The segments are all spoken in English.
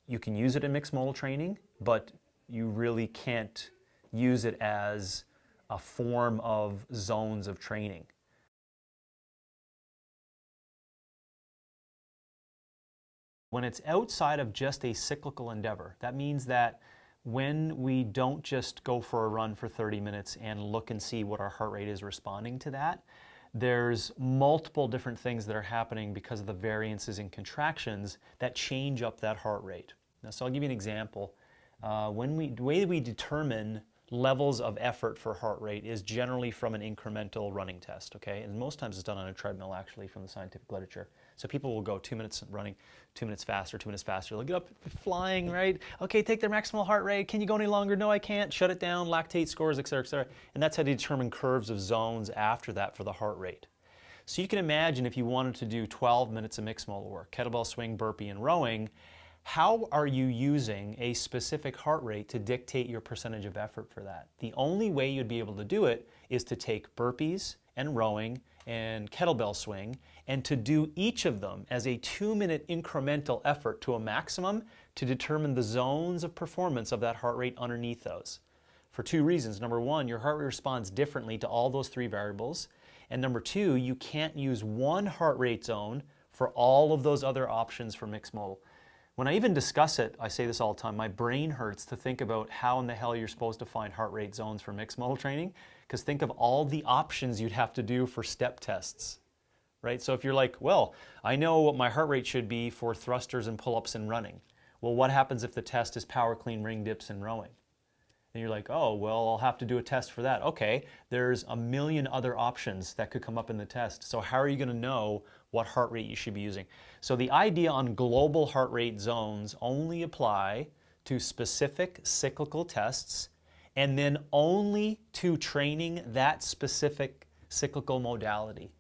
you can use it in mixed modal training, but you really can't use it as a form of zones of training. When it's outside of just a cyclical endeavor, that means that when we don't just go for a run for 30 minutes and look and see what our heart rate is responding to that, there's multiple different things that are happening because of the variances in contractions that change up that heart rate. Now, so I'll give you an example. The way we determine levels of effort for heart rate is generally from an incremental running test, okay? And most times it's done on a treadmill, actually, from the scientific literature. So people will go 2 minutes running, 2 minutes faster, 2 minutes faster. They'll get up flying, right? Okay, take their maximal heart rate. Can you go any longer? No, I can't. Shut it down, lactate scores, et cetera, et cetera. And that's how they determine curves of zones after that for the heart rate. So you can imagine if you wanted to do 12 minutes of mixed modal work, kettlebell swing, burpee, and rowing, how are you using a specific heart rate to dictate your percentage of effort for that? The only way you'd be able to do it is to take burpees and rowing and kettlebell swing and to do each of them as a 2-minute incremental effort to a maximum to determine the zones of performance of that heart rate underneath those. For 2 reasons. Number 1, your heart rate responds differently to all those 3 variables. And number 2, you can't use one heart rate zone for all of those other options for mixed modal. When I even discuss it, I say this all the time, my brain hurts to think about how in the hell you're supposed to find heart rate zones for mixed modal training, because think of all the options you'd have to do for step tests, right? So if you're like, well, I know what my heart rate should be for thrusters and pull-ups and running. Well, what happens if the test is power clean ring dips and rowing? And you're like, oh, well, I'll have to do a test for that. Okay, there's a million other options that could come up in the test. So how are you going to know what heart rate you should be using? So the idea on global heart rate zones only apply to specific cyclical tests and then only to training that specific cyclical modality.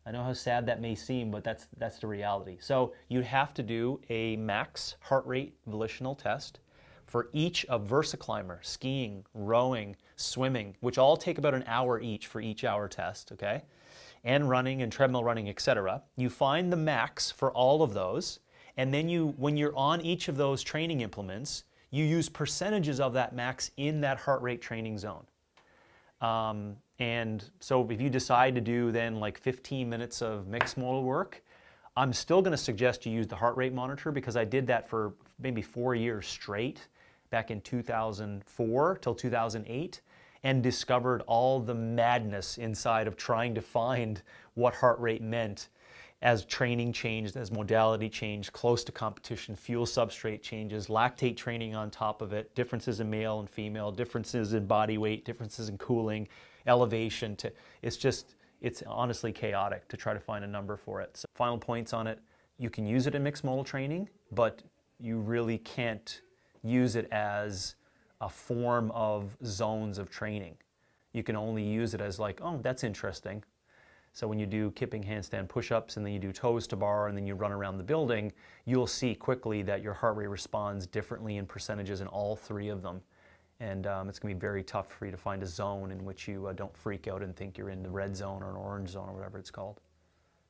I know how sad that may seem, but that's the reality. So you have to do a max heart rate volitional test for each of VersaClimber, skiing, rowing, swimming, which all take about an hour each for each hour test, okay? And running and treadmill running, etc. You find the max for all of those, and then when you're on each of those training implements, you use percentages of that max in that heart rate training zone. And so if you decide to do then like 15 minutes of mixed modal work, I'm still going to suggest you use the heart rate monitor because I did that for maybe 4 years straight back in 2004 till 2008 and discovered all the madness inside of trying to find what heart rate meant as training changed, as modality changed, close to competition, fuel substrate changes, lactate training on top of it, differences in male and female, differences in body weight, differences in cooling, elevation. It's honestly chaotic to try to find a number for it. So final points on it, you can use it in mixed modal training, but you really can't use it as a form of zones of training. You can only use it as like, oh, that's interesting. So when you do kipping handstand push-ups and then you do toes to bar and then you run around the building, you'll see quickly that your heart rate responds differently in percentages in all 3 of them. And it's going to be very tough for you to find a zone in which you don't freak out and think you're in the red zone or an orange zone or whatever it's called.